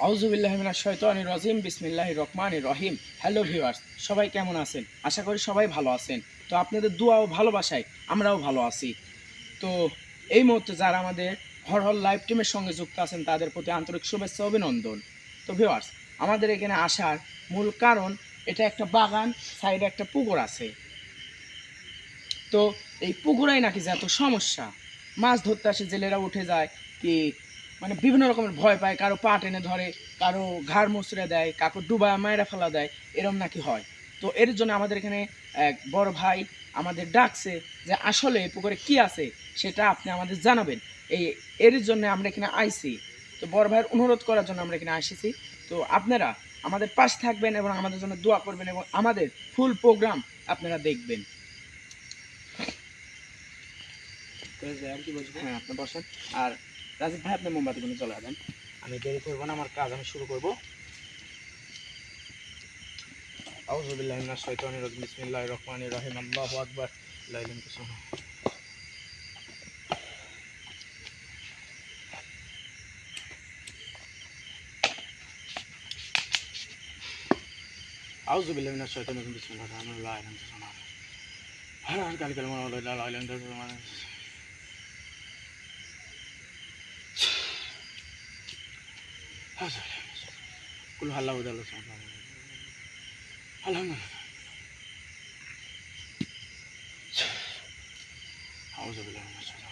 আউযুবিল্লাহি মিনাশ শাইতানির রাজিম বিসমিল্লাহির রহমানির রহিম। হ্যালো ভিউয়ার্স, সবাই কেমন আছেন? আশা করি সবাই ভালো আছেন। তো আপনাদের দোয়া ও ভালোবাসায় আমরাও ভালো আছি। তো এই মুহূর্তে যারা আমাদের হরহর লাইভ টিমের সঙ্গে যুক্ত আছেন তাদের প্রতি আন্তরিক শুভেচ্ছা অভিনন্দন। তো ভিউয়ার্স, আমাদের এখানে আসার মূল কারণ এটা একটা বাগান, সাইডে একটা পুকুর আছে। তো এই পুকুরাই নাকি যে এত সমস্যা, মাছ ধরতে আসে জেলেরা উঠে যায় কি মানে বিভিন্ন রকমের ভয় পায়, কারো পা টেনে ধরে, কারো ঘাড় মুচড়ে দেয়, কাকু ডুবায় মায়েরা ফেলা দেয়, এরম নাকি হয়। তো এর জন্য আমাদের এখানে এক বড় ভাই আমাদের ডাকছে যে আসলে এই পুকুরে কি আছে সেটা আপনি আমাদের জানাবেন। এর জন্য আমরা এখানে আইছি। তো বড় ভাইয়ের অনুরোধ করার জন্য আমরা এখানে এসেছি। তো আপনারা আমাদের পাশে থাকবেন এবং আমাদের জন্য দোয়া করবেন এবং আমাদের ফুল প্রোগ্রাম আপনারা দেখবেন। হ্যাঁ, আপনি বসেন। আর রাজীব ভাই, আপনি মোমবাতিগুলো জ্বালা দেন। আমি দেরি করবো না, আমার কাজ আমি শুরু করবো। আউযু বিল্লাহি মিনাশ শাইতানির রাজিম বিসমিল্লাহির রহমানির রহিম। আল্লাহু আকবার। লা ইলাহা ইল্লাল্লাহ। আউযু বিল্লাহি মিনাশ শাইতানির রাজিম বিসমিল্লাহির রহমানির রহিম। হ্যাঁ, কাল কালমা লা ইলাহা ইল্লাল্লাহ। কুল হাল্লাহু তাআলা আলহামদুলিল্লাহ। আউযু বিল্লাহি মিনাশ শাইতানির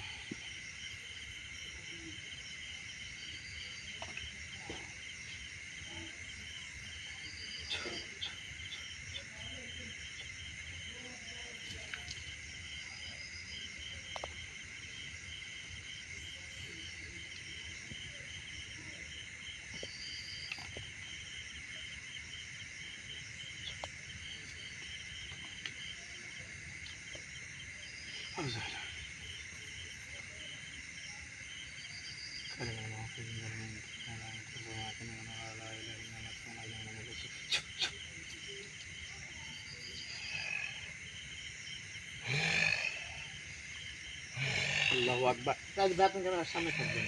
আল্লাহু আকবার। রাজ ভাই, আপনি ক্যামেরার সামনে থাকবেন।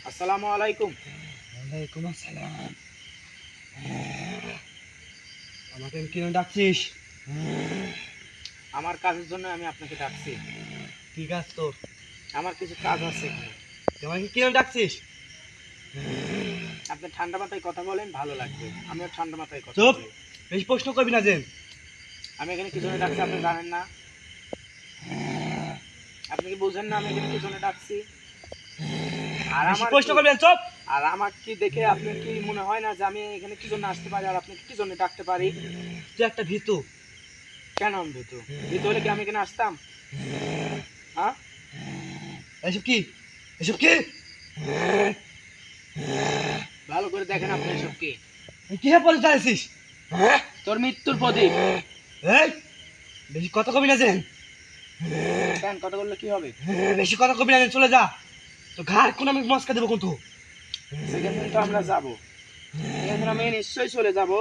আসসালামু আলাইকুম। ওয়ালাইকুম আসসালাম। আমাকে কেন ডাকছিস? আমার কাজের জন্য আমি আপনাকে ডাকছি। কি কাজ তোর? আমার কিছু কাজ আছে এখানে। আমাকে কেন ডাকছিস? আপনি ঠান্ডা মাথায় কথা বলেন, ভালো লাগবে। আমিও ঠান্ডা মাথায় কথা চুপ, বলি। বেশি প্রশ্ন করবি না। যেন আমি এখানে কি জন্য ডাকছি আপনি জানেন না? আপনি কি বুঝেন না আমি এখানে কি জন্য ডাকছি? আর বেশি আমার প্রশ্ন করবি না। চুপ। আর আমার কি দেখে আপনি কি মনে হয় না যে আমি এখানে কি জন্য আসতে পারি আর আপনি কি জন্য ডাকতে পারি? তুই একটা ভীতু। কেন আমি ভীতু? ভীতু হলে কি আমি এখানে আসতাম? হ্যাঁ, এসব কি? এসব কি? ভালো করে দেখেন আপনি এসব কি? কি বলে চাইছিস? তোর মৃত্যুর প্রদীপ। এই বেশি কথা কবি না। যেন কেন কথা বললে কি হবে? বেশি কথা কবি না। যেন চলে যা। তো ঘাড় কোন আমি মস্কা দেবো কিন্তু। সেখানে তো আমরা যাবো, এখানে আমি নিশ্চয়ই চলে যাব।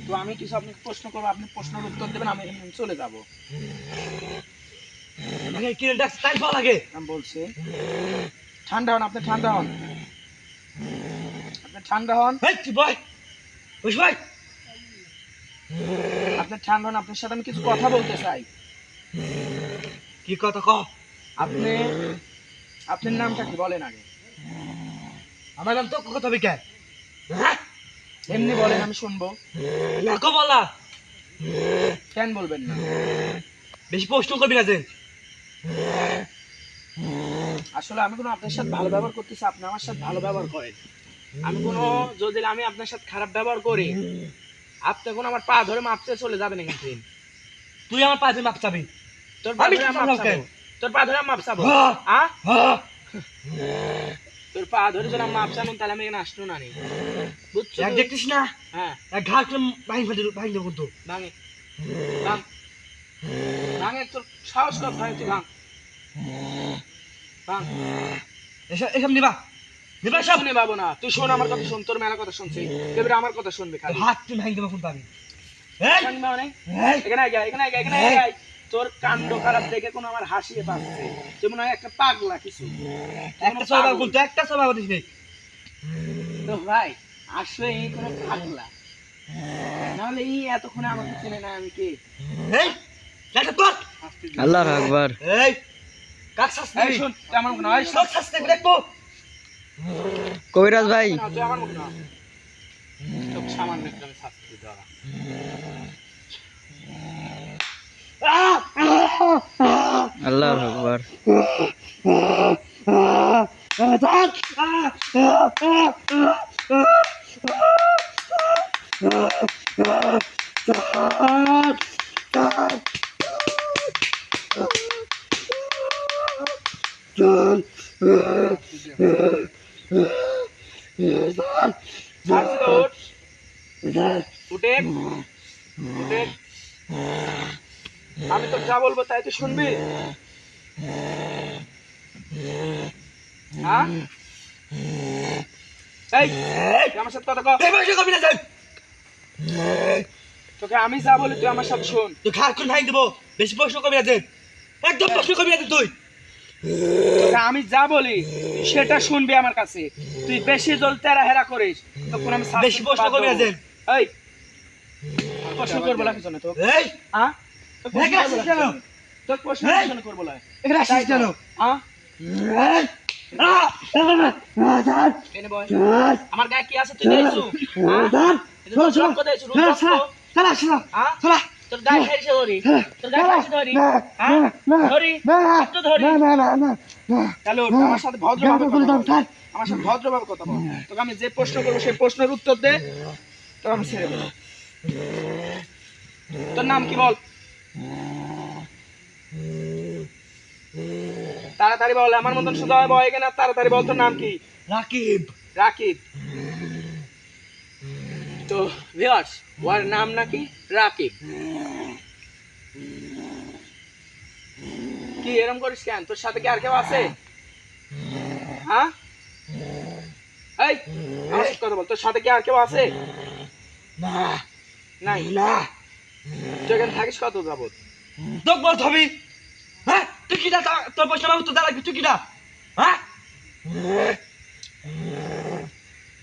তো আমি কিছু আপনাকে প্রশ্ন করবো, আপনি প্রশ্নের উত্তর দেবেন, আমি এখানে চলে যাব। আমাকে কিনে ডাকছিস তাই ভালো লাগে। আমি বলছি ঠান্ডা হন, আপনি ঠান্ডা হন, আপনি ঠান্ডা হন, এই তুই বয়, বুঝ ভাই। আপনি ঠান্ডা হন। আপনার সাথে আমি কিছু কথা বলতে চাই। কি কথা ক? আপনি আপনার নামটা কি বলেন আগে? আমার নাম তো কথা হবে কেন? এমনি বলেন, আমি শুনবো। না কো বলা। কেন বলবেন না? বেশি প্রশ্ন করবি না। যেন আসলে আমি কোনো আপনার সাথে ভালো ব্যবহার করতেছি, আপনি আমার সাথে ভালো ব্যবহার করেন। আমি কোনো যদি আমি আপনার সাথে খারাপ ব্যবহার করি, আপনি কোনো আমার পা ধরে মাপতে চলে যাবেন এখান থেকে। তুই আমার পাশে মাপ চাবি। তোর পা আমি ধরে আমি মাপ চাবো কেন? চাবো। তোর পা ধরে আমি মাপ চাবো। হ্যাঁ। হ্যাঁ। তোর পা ধরে যদি আমি মাপ চাবো তাহলে আমি এখানে আসতো না নি, বুঝছো? এক দেখতিস না? হ্যাঁ, এক ঘাট ভাঙি দেবো কিন্তু। ভাঙে ভাঙ ভাঙে, তোর সাহস কর ভাঙে, তুই ভাঙ ভাঙ। এসব নিবা নিবা সব। শুনে পাবো না, তুই শোন আমার কথা, শোন। তোর মেলা কথা শুনছি, এবারে আমার কথা শুনবে খালি। হাত তুই ভাঙি দেবো কিন্তু আমি। ভাঙবে মানে? এই এখানে আয়, এখানে আয়, এখানে আয়। তোর কাণ্ড খারাপ দেখে কোনো আমার হাসিয়ে পাচ্ছে, তুই মনে হয় একটা পাগলা কিছু। একটা সবাই বলতো, একটা সবাই বলিস নেই। তো ভাই আসলে এই কোনো পাগলা, নাহলে এই এতক্ষণে আমাকে চেনে না আমি কে। এই লাইটটা কর। আল্লাহু আকবার। এই কাক শাস্তি এই শোন, তুই আমার মুখ না, এই শোন, কাক শাস্তি দেখবো। কবিরাজ ভাই, না, তুই আমার মুখ না, তোকে সামান্য একটু আমি শাস্তি দিতে হবে। আল্লাহু আকবার। শাস্তি তো ওঠ, উঠে উঠে, আমি তো যা বলবো তাই তো শুনবি। হ্যাঁ এই তুই আমার সাথে কথা কর। এই বসে কবি না যাই। তোকে আমি যা বলি তুই আমার সাথে শোন। তুই ঘাড় কোন ভাই দেবো, বেশি প্রশ্ন কবি আছে, একদম প্রশ্ন কবি আছে তুই। তোকে আমি যা বলি সেটা শুনবি আমার কাছে। তুই বেশি জল তেরা হেরা করিস তখন আমি শাস্তি বেশি প্রশ্ন পাবো। কবি আছে। এই প্রশ্ন করবো না পিছনে তো, এই হ্যাঁ এখানে আসিস কেন? তোর প্রশ্ন এই! পিছনে করবো না, এখানে আসিস কেন? হ্যাঁ এই এনে বয়। আমার গায়ে কি আছে তুই দেখছু? হ্যাঁ? এটা তো রক্ত দেখছু, রক্ত। হ্যাঁ? তোর গায়ে খাইছে ধরি, তোর গায়ে খাইছে ধরি, হ্যাঁ? ধরি, একটু ধরি। তাহলে ওঠ, আমার সাথে ভদ্রভাবে কথা বল। আমার সাথে ভদ্রভাবে কথা বল। তোকে আমি যে প্রশ্ন করবো সেই প্রশ্নের উত্তর দে, তোকে আমি ছেড়ে দেবো। তোর নাম কি বল? তাড়াতাড়ি বল, আমার মতন সোজা হয়ে বয় কেনা, তাড়াতাড়ি বল তোর নাম কি? রাকিব। রাকিব। তো ভিউয়ার্স, ওর নাম নাকি রাকিব। কি এরকম করিস কেন? তোর সাথে কি আর কেউ আছে? হ্যাঁ এই আমার সাথে কথা বল, তোর সাথে কি আর কেউ আছে? না নাই। না, তুই এখানে থাকিস কত যাবত? তোকে বলতে হবে। হ্যাঁ তুই কিটা, তোর প্রশ্ন উত্তর দেওয়া লাগবে, তুই কিটা? হ্যাঁ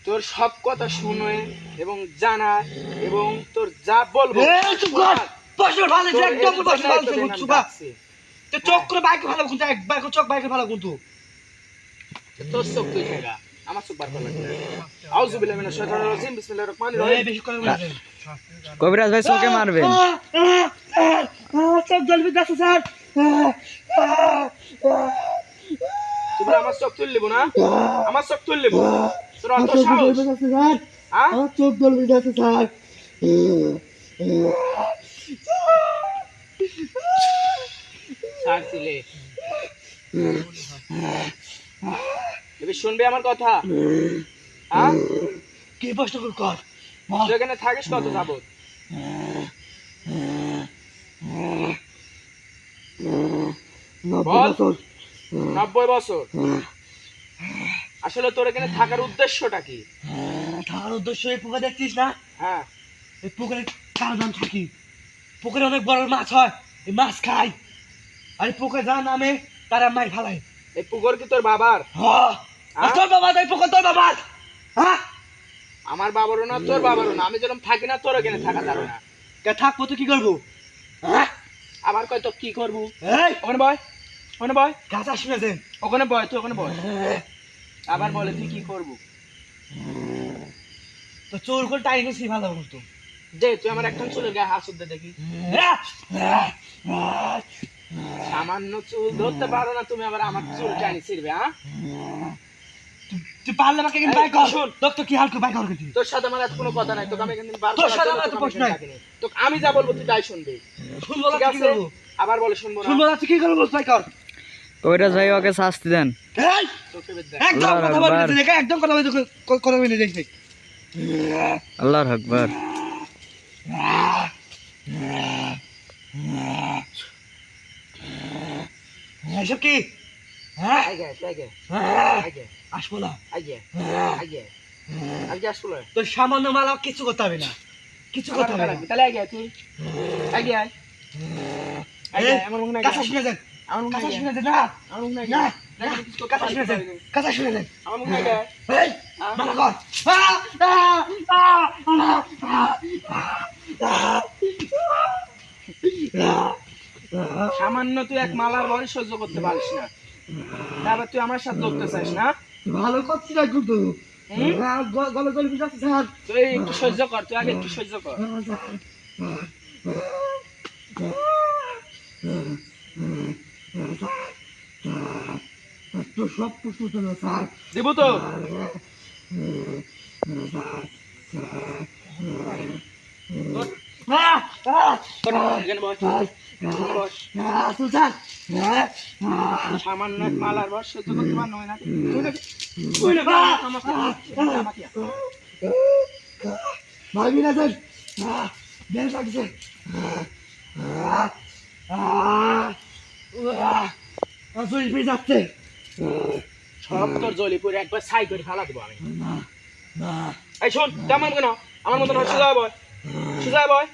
তোর সব কথা শুনে এবং জানা এবং তোর যা বলবো এই চুপ কর। প্রশ্ন ভালো তোর লাগছে, একদম এই প্রশ্ন ভালো তোদের লাগছে, নাম চুপ কর। ডাকছে। তো চোখ করে বাইকে ভালো কিন্তু, একবার করে চোখ বাইকে ভালো কিন্তু। তোর চোখ তুই খেগা, আমার চোখ বার করা লাগবে। আউযু বিল্লাহি মিনাশ শাইতানির রাজিম, বিসমিল্লাহির রহমানির এই রহিম। বেশি করে বলে দেন। কবিরাজ ভাই চোখে মারবেন। চোখ জ্বলবে যাচ্ছে স্যার। তুই বলে আমার চোখ তুললিব না? আমার চোখ তুললিব? তোর অত সাহস? হ্যাঁ? আমার চোখ জ্বলবে যাচ্ছে স্যার। ছাড়ছিলে। এবার শুনবি আমার কথা? হ্যাঁ? কি প্রশ্ন কর? তুই এখানে থাকিস কত যাবত? বল। 90 বছর। আসলে তোর এখানে থাকার উদ্দেশ্যটা কি? তার উদ্দেশ্য এই পুকুরে দেখছিস না? হ্যাঁ এই পুকুরে কার নাম থাকি, পুকুরে অনেক বড় মাছ হয়, এই মাছ খাই। আর এই পুকুরে যার নামে তারা মাই ফালাই। এই পুকুর কি তোর বাবার? আর তোর বাবা, এই পুকুর তোর বাবার? হ্যাঁ আমার বাবারও না, তোর বাবারও না। আমি যেরকম থাকি না তোর এখানে থাকা যাবে না। কে থাকবো তো কি করবো? হ্যাঁ আবার কয় তো কি করবো? এই ওখানে বয়, ওখানে বয়, গাছা শুনেছেন? ওখানে বয়, তুই ওখানে বয়। আবার বলে তুই কি করবো? তো চোর করে টাই গেছি ভালো মতো। দে তুই আমার একটা চুলের গায়ে হাত দে দেখি। সামান্য চুল ধরতে পারো না তুমি, আবার আমার চুল টানি ছিড়বে? হ্যাঁ তুই পারলে আমাকে এখানে এই, বাই কর। শোন। লোক তো কি হাল করে বাই কর কিন্তু। তোর সাথে আমার এত কোনো কথা নাই। তোকে আমি এখান থেকে বার তোর করার সাথে জন্য আমার এত তোকে আমি প্রশ্ন এখানে নাই। ডাকিনি। তোকে আমি যা বলবো তুই তাই শুনবি। শুনবো না ঠিক কি আছে? করবো? আবার বলে শুনবো না। শুনবো না তুই কি করবো? বাই কর। কবিরাজ ভাই ওকে শাস্তি দেন। এই তোকে বেদ দেখ। একদম আল্লাহু কথা বলবি আকবার। না, একদম কথা বলবি না, কথা বলবি না দেখছি। আল্লাহু আকবার। এসব কি? হ্যাঁ আগে আগে আগে আসবো না। আগে আগে আগে আসলে তোর সামান্য মালা কিছু করতে হবে না, কিছু করতে হবে না। তাহলে আগে তুই আগে আয়। আমার মুখ নাই কাঁচা শুনে দেন, আমার মুখ নাই কাঁচা শুনে দেন না, আমার মুখ নাই না, না কাঁচা শুনে দেন, কাঁচা শুনে দেন। আমার মুখ নাই এই, মানা কর। সামান্য তুই এক মালার বড়ি সহ্য করতে পারিস না, তারপর তুই আমার সাথে লড়তে চাস না? ভালো করছি না কিন্তু গলে গলে বিজাতে স্যার। তুই একটু সহ্য কর, তুই আগে একটু সহ্য কর। তো সব প্রশ্ন ছিল স্যার। দিব তো? এখানে বস, এখানে বস। সামান্য এক মালার বস সহ্য করতে পার নয় না তুই নাকি তুই নাকি আমাকে ভাবি না স্যার, বেশ লাগছে। যাচ্ছে সব তোর জলি করে একবার ছাই করে ফেলা দেবো আমি। এই শোন, তেমন কেন আমার মতন সোজা বয়, সোজা বয়।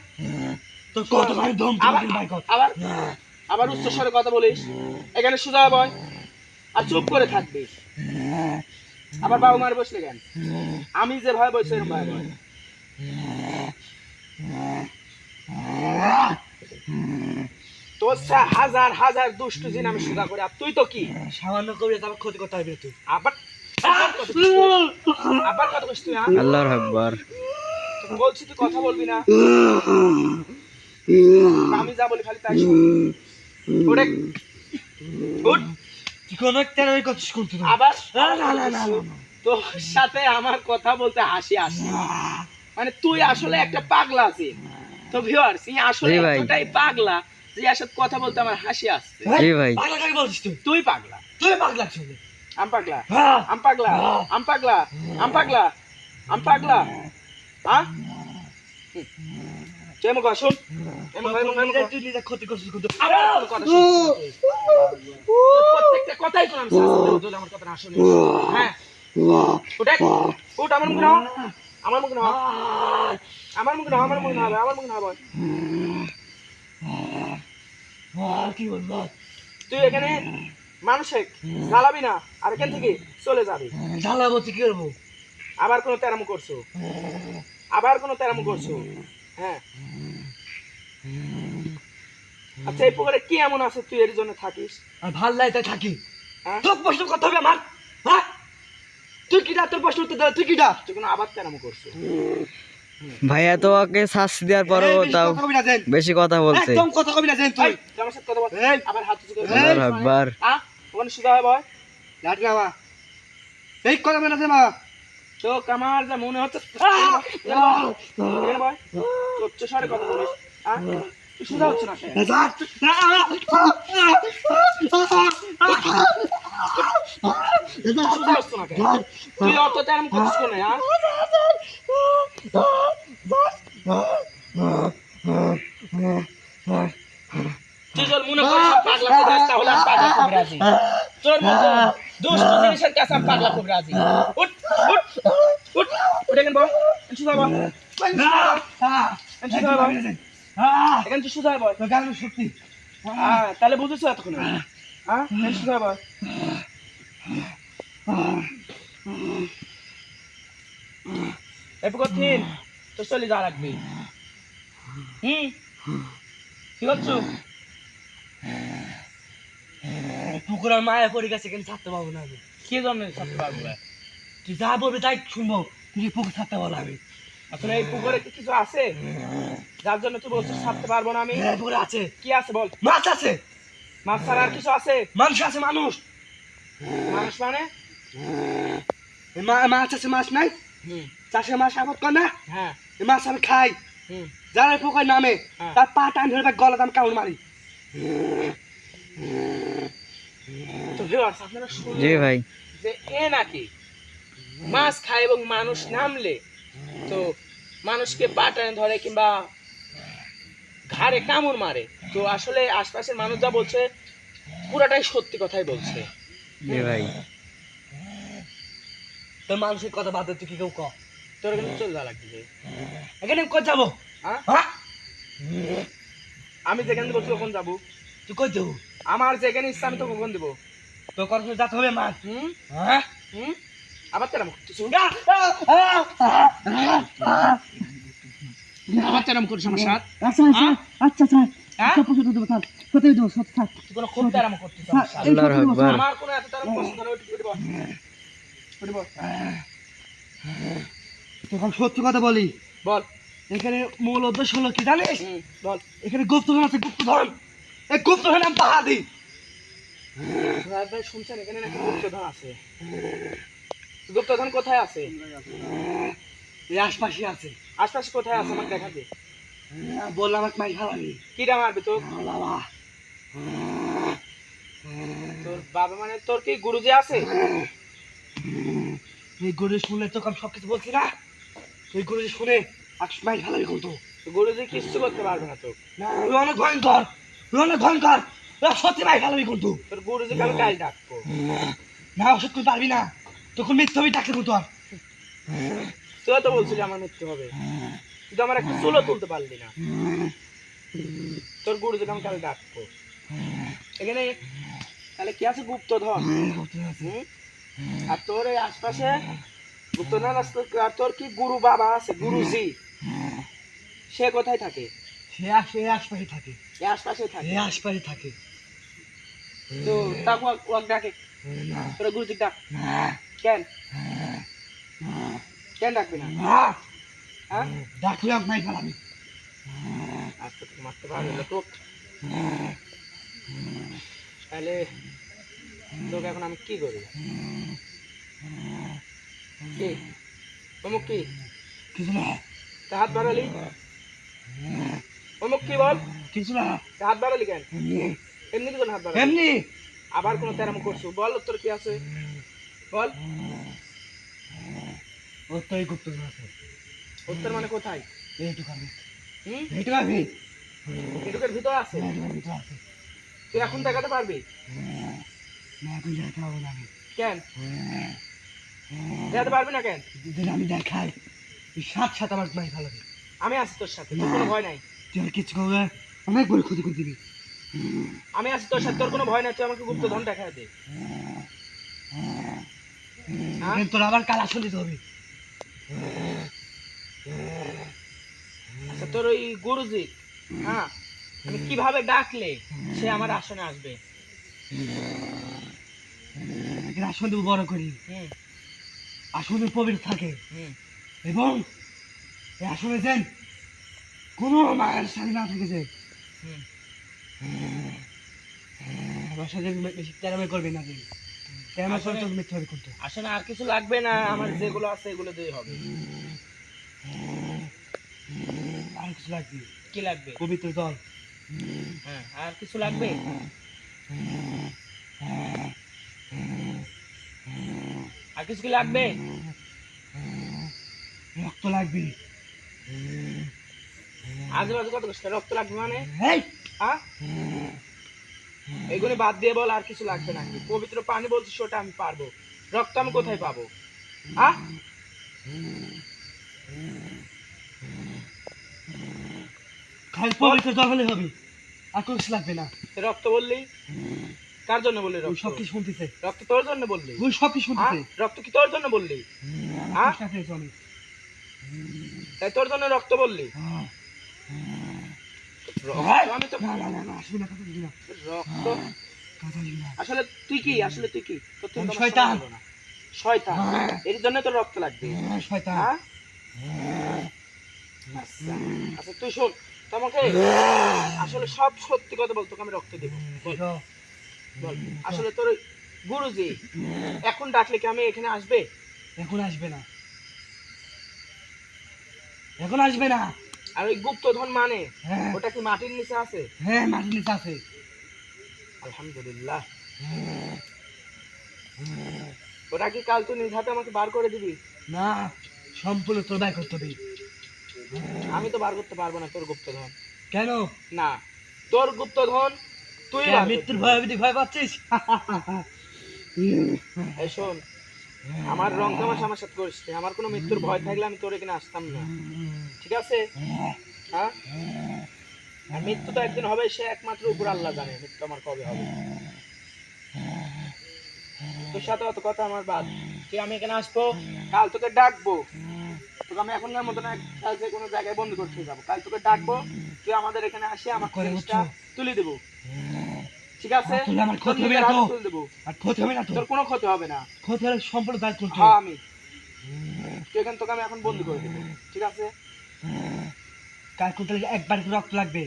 তো কত ভাই দম আবার আবার আবার উচ্চ স্বরে কথা বলিস, এখানে সোজা বয় আর চুপ করে থাকবি। আবার বাবু মার বসলে কেন? আমি যে ভয় বসে এরকম ভয় বয়। তোর হাজার হাজার দুষ্টু জিন আমি সোজা করে, আর তুই তো কি সামান্য করে তার ক্ষতি করতে হবে তুই। আবার আবার কথা বলছিস তুই? আল্লাহু আকবার। তোকে বলছি তুই কথা বলবি না, আমি যা বলি খালি তাই শোন। ওরে উঠ, তুই কোনো তেরামি করছিস কিন্তু না। আবার না। তোর সাথে আমার কথা বলতে হাসি আসে, মানে তুই আসলে একটা পাগলা আছিস। তো ভিউয়ার্স, এই আসলে জি ভাই। এতটাই পাগলা যে এর সাথে কথা বলতে আমার হাসি আসছে। জি ভাই। পাগলা কাকে বলছিস তুই? তুই পাগলা, তুই পাগলা ছিল। আম পাগলা, আম পাগলা, আম পাগলা, আম পাগলা, আম পাগলা। হ্যাঁ তুই আমাকে শোন, তুই নিজে ক্ষতি করছিস কিন্তু। আবার কোনো কথা শুনছিস না তুই। তোর প্রত্যেকটা কথাই তো আমি শাস্তি দেবো যদি আমার কথা না শুনিস। হ্যাঁ উঠ, উঠ, আমার মুখে নাও, আমার মুখে নাও, আমার মুখে নাও, আমার মুখে নাও, আমার মুখে নাও। কি বলবো? তুই এখানে মানুষে জ্বালাবি না, আর এখান থেকে চলে যাবি। জ্বালাবো তুই কি করবো? আবার কোনো তেরামো করছো, আবার কোনো তেরামো করছো। হ্যাঁ আচ্ছা, এই পুকুরে কি এমন আছে তুই এর জন্য থাকিস? আর ভাল লাগে তাই থাকি। হ্যাঁ তোর প্রশ্ন করতে হবে আমার। হ্যাঁ তুই কিটা, তোর প্রশ্ন উত্তর দে, তুই কিটা? তুই কোনো আবার তেরামো করছো। ভাইয়া তো ওকে শাস্তি দেওয়ার পরও এই, বেশি তাও কথা কবি না যেন। বেশি কথা বলছে। একদম কথা কবি না যেন তুই। এই, তুই আমার সাথে কথা বল। এই, আবার হাত উঁচু করে আল্লাহু আকবার। ওখানে সোজা হয় বয়। লাট না মা। এই কথা বলে না মা। চোখ আমার যা মনে হচ্ছে এখানে বয়, উচ্চ স্বরে কথা বলিস। তুই সোজা হচ্ছে না কেন? সোজা হচ্ছে না কেন? তুই অত তেরামো করছিস কেন? তুই যদি মনে করিস আমি পাগলা কবিরাজ, তাহলে আমি পাগলা কবিরাজি। তোর মতো দুষ্ট জিনিসের কাছে আমি পাগলা কবিরাজি। উঠ উঠ উঠ উঠ, এখানে বয়, এখানে সোজা বয়, এখানে সোজা বয়, এখানে তুই সোজা বয়। সত্যি তাহলে বুঝেছো এতক্ষণ? এখানে সোজা বয়। এরপর তিন তো চলে যা রাখবি। কি করছো? পুকুরের মায়া পড়ে গেছে, কিন্তু ছাড়তে পারবো না আমি। কি জন্য ছাড়তে পারবো না? তুই যা বলবি তাই শুনবো, তুই পুকুর ছাড়তে পারবো আমি। আসলে এই পুকুরে কি কিছু আছে যার জন্য তুই বলছিস ছাড়তে পারবো না আমি? হ্যাঁ পুকুরে আছে, কি আছে বল? মাছ আছে, মাছ ছাড়া আর কিছু আছে? মানুষ আছে, মানুষ। মানুষ মানে? মাছ আছে, মাছ নাই? চাষে মাছ আবাদ কর না, হ্যাঁ এই মাছ আমি খাই। যারা পুকুর নামে তার পা টান ধরে গলা দাম কামড় মারি। তো ভিউয়ার্স, আপনারা শুনুন জি ভাই। যে এ নাকি মাছ খায় এবং মানুষ নামলে তো মানুষকে পা টেনে ধরে কিংবা ঘাড়ে কামড় মারে। তো আসলে আশপাশের মানুষ যা বলছে পুরাটাই সত্যি কথাই বলছে। জি ভাই। তোর মানুষের কথা বাদ দে, তুই কি কেউ ক। তোর কিন্তু চলে যাওয়া লাগবে। এখানে কই যাবো? হ্যাঁ হ্যাঁ আমি যেখানে বলছি ওখানে যাবো। তুই কই দেবো? আমার যেখানে ইচ্ছা আমি তো কখন দেবো। তো কর্ম যাতে হবে মাছ। হুম হ্যাঁ হুম আবার তেরাম করতেছ, আবার তেরাম করিস আমার সাথে। আচ্ছা আচ্ছা আচ্ছা স্যার হ্যাঁ সব পছন্দ দেবো স্যার, কোথায় দেবো সব স্যার? তুই কোনো খুব তেরাম করতেছ আমার সাথে। আল্লাহর আকবার। আমার কোনো এত তেরাম পছন্দ না, ওইটুকু বল ওইটুকু বল তখন সত্যি কথা বলি, বল। এখানে মূল উদ্দেশ্য হলো কি জানিস? বল। এখানে গুপ্তধন আছে, গুপ্তধন। এই গুপ্তধন আমি পাহা দিই। রায় ভাই শুনছেন এখানে নাকি গুপ্তধন আছে? গুপ্তধন কোথায় আছে? এই আশপাশে আছে। আশপাশে কোথায় আছে আমাকে দেখা দে। বললাম আমাকে মাই খাওয়াবি। কিরা মারবি তো? বাবা তোর বাবা মানে তোর কি গুরুজি আছে? এই গরু শুনলে তো আমি সবকিছু বলছি না, এই গরু শুনে মাই খাওয়াবি কিন্তু গুরুজি কিচ্ছু করতে পারবে না তো। না, ওই অনেক ভয়ঙ্কর, ওই অনেক ভয়ঙ্কর, ওই সত্যি মাই খাওয়াবি কিন্তু তোর গুরুজিকে আমি কাল ডাকবো। না, ওষুধ তুই পারবি না, তখন মিথ্যে হবে ডাকতে কিন্তু আর। তুই তো বলছিলি আমার মৃত্যু হবে, তুই তো আমার একটা চুলও তুলতে পারলি না। তোর গুরুজিকে আমি কাল ডাকবো। এখানে তাহলে কি আছে? গুপ্তধন। হুম? আর তোর এই আশপাশে গুপ্তধন আছে, আর তোর কি গুরু বাবা আছে, গুরুজি, সে কোথায় থাকে? সে আশপাশে থাকে, এই আশপাশে থাকে। এই আশপাশে থাকে। তো তাকে ওয়াক ডাকে, না তোরা গুরুজি ডাক। না কেন কেন ডাকবি না? না, হ্যাঁ ডাকলে মাই খাওয়াবি। আজকে তোকে মারতে পারবে না তো। তাহলে তোকে এখন আমি কি করি? কি অমুক কি কিছু না, তা হাত বাড়ালি? অমুক কি বল? কিছু না, তা হাত বাড়ালি কেন? এমনি কি কোনো হাত বাড়ালি? এমনি আবার কোনো তেরাম করছো? বল তোর কি আছে বল। ওর তো এই গুপ্ত আছে, উত্তর মানে কোথায়? এইটুকু আমি, হুম এইটুকু আমি, এটুকের ভিতর আছে? এইটুকুর ভিতরে আছে। তুই এখন দেখাতে পারবি? না এখন দেখাতে হবে না আমি, কেন দেখাতে পারবি না কেন? যদি আমি দেখাই সাত সাত আমার মাই খাওয়াবি। আমি আছি তোর সাথে, তোর কোনো ভয় নাই। তুই আর কিছু করবে, অনেক বড় ক্ষতি করে দিবি। আমি আছি তোর সাথে, তোর কোনো ভয় নাই। তুই আমাকে গুপ্তধন দেখা দে। হ্যাঁ? তোর আবার কালা শুনিতে হবে। আচ্ছা তোর ওই গুরুজি, হ্যাঁ, আমি কিভাবে ডাকলে সে আমার আসনে আসবে? আসন দেবো বড় করি, হুম আসনে পবিত্র থাকে হুম এবং এই আসনে যেন কোনো মায়ের সাথে না থাকে, যে হুম আমার সাথে বেশি তেরামে করবে না, যে তেরামে করে তোর মিথ্যে হবে কিন্তু। আসলে আর কিছু লাগবে না, আমার যেগুলো আছে এগুলো দিয়ে হবে। আর কিছু লাগবে? কি লাগবে? পবিত্র জল। হ্যাঁ আর কিছু লাগবে? আর কিছু কি লাগবে? রক্ত লাগবে। আজেবাজে কত কষ্ট রক্ত লাগবে মানে? এই হ্যাঁ এগুলো বাদ দিয়ে বল আর কিছু লাগবে নাকি? পবিত্র পানি বলছিস ওটা আমি পারবো, রক্ত আমি কোথায় পাবো? হ্যাঁ খালি পবিত্র জল হলে হবে, আর কোনো কিছু লাগবে না। রক্ত বললি কার জন্য বললি? ওই রক্ত সব কিছু শুনতেছে, রক্ত তোর জন্য বললি? ওই সব কিছু শুনতেছে। রক্ত কি তোর জন্য বললি? হ্যাঁ? কৃষ্ণা পেয়েছি আমি। তাই তোর জন্য রক্ত বললি? রক্ত আমি তো না না না না, আসবি না, কথা বলবি না, রক্ত কথা বলবি না। আসলে তুই কি? আসলে তুই কি? তোর তো আমি আমার শয়তান। শোনা হলো না। শয়তান? এর জন্য তোর রক্ত লাগবে? শয়তান। হ্যাঁ আচ্ছা আচ্ছা তুই শোন, তোমাকে আসলে সব সত্যি কথা বল, তোকে আমি রক্ত দেবো। বল বল আসলে তোর ওই গুরুজি এখন ডাকলে কি আমি এখানে আসবে? এখন আসবে না, এখন আসবে না। আর ওই গুপ্তধন মানে হ্যাঁ ওটা কি মাটির নিচে আছে? হ্যাঁ, মাটির নিচে আছে। আলহামদুলিল্লাহ। ওটা কি কাল তুই নিজ হাতে আমাকে বার করে দিবি? না, সম্পূর্ণ তোর ব্যয় করতে হবে। আমি তো বার করতে পারবো না তোর গুপ্তধন। কেন? না, তোর গুপ্তধন তুই কেন, বার করবি। মৃত্যুর ভয় ভয় পাচ্ছিস? এই শোন, আমার রং তামাশা আমার সাথে করিস না। আমার কোনো মৃত্যুর ভয় থাকলে আমি তোর এখানে আসতাম না, ঠিক আছে? হ্যাঁ আর মৃত্যু তো একদিন হবে, সে একমাত্র উপর আল্লাহ জানে মৃত্যু আমার কবে হবে। তোর সাথে অত কথা আমার বাদ, তুই আমি এখানে আসবো, কাল তোকে ডাকবো, তোকে আমি এখনকার মতো না, কাল যে কোনো জায়গায় বন্ধ করতে যাবো, কাল তোকে ডাকবো, তুই আমাদের এখানে আসে আমার করে জিনিসটা বুঝছো? তুলে দেবো, ঠিক আছে? তুলে আমার ক্ষতি তোর হবে না নিজের তো? হাতে তুলে দেবো, আর ক্ষতি হবে না তো? তোর কোনো ক্ষতি হবে না। ক্ষতি হলে সম্পূর্ণ দায়িত্ব করতে হ্যাঁ হবে। আমি, তুই এখানে, তোকে আমি এখন বন্ধ করে দেবো, ঠিক আছে? কাল করতে হলে একবার করে রক্ত লাগবে।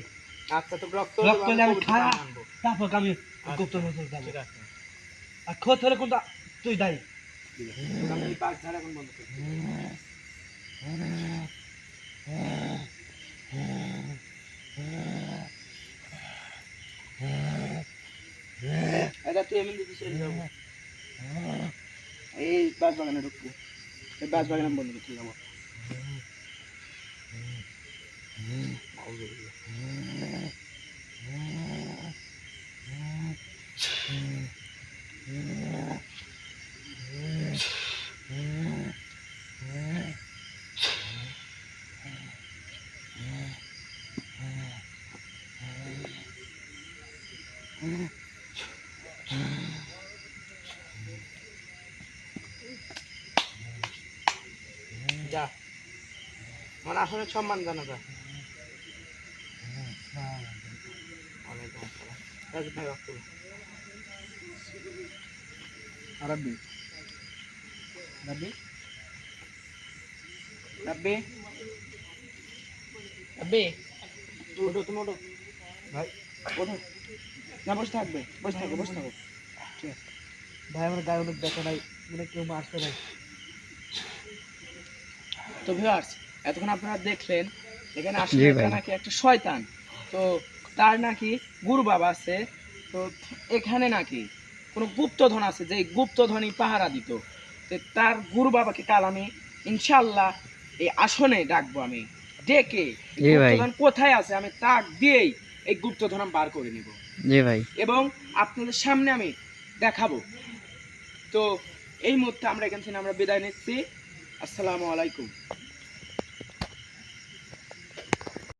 আচ্ছা, তোকে রক্ত রক্ত দেবো, হলে আমি পবিত্র খায়া পানি আনবো। তারপর আমি গুপ্ত নজর যাবো। আর ক্ষতি হলে কিন্তু তুই দায়ী। তোকে আমি এই পাঁচ ধারা এখন বন্ধ করে দেবো। এটা তুই এমনি দিছিস, এই যাবো। এই বাস বাগানে ঢুকবো, এই বাস বাগানে আমি বন্ধ করতে যাবো। যা, আমার আসনের সম্মান জানা যা। ওয়ালাইকুম আসসালাম। রাজীব ভাই, রক্ত দে। রাব্বি, রাব্বি, রাব্বি, রাব্বি, ওঠো, তুমি ওঠো ভাই, ওঠো। না, বসে থাকবে, বসে থাকো, বসে থাকো, ঠিক আছে। ভাই আমার গায়ে অনেক ব্যথা ভাই, মানে কেউ মারছে ভাই। তো ভিউয়ার্স, এতক্ষণ আপনারা দেখলেন এখানে জি আসলে ভাই। নাকি একটা শয়তান, তো তার নাকি গুরু বাবা আছে, তো এখানে নাকি কোনো গুপ্তধন আছে, যে গুপ্তধনই পাহারা দিত, তো তার গুরু বাবাকে কাল আমি ইনশাল্লাহ এই আসনে ডাকবো, আমি ডেকে এই জি ভাই। গুপ্তধন কোথায় আছে আমি তাক দিয়েই এই গুপ্তধন আমি বার করে নিব জি ভাই। এবং আপনাদের সামনে আমি দেখাবো। তো এই মুহূর্তে আমরা এখান থেকে আমরা বিদায় নিচ্ছি। আসসালামু আলাইকুম।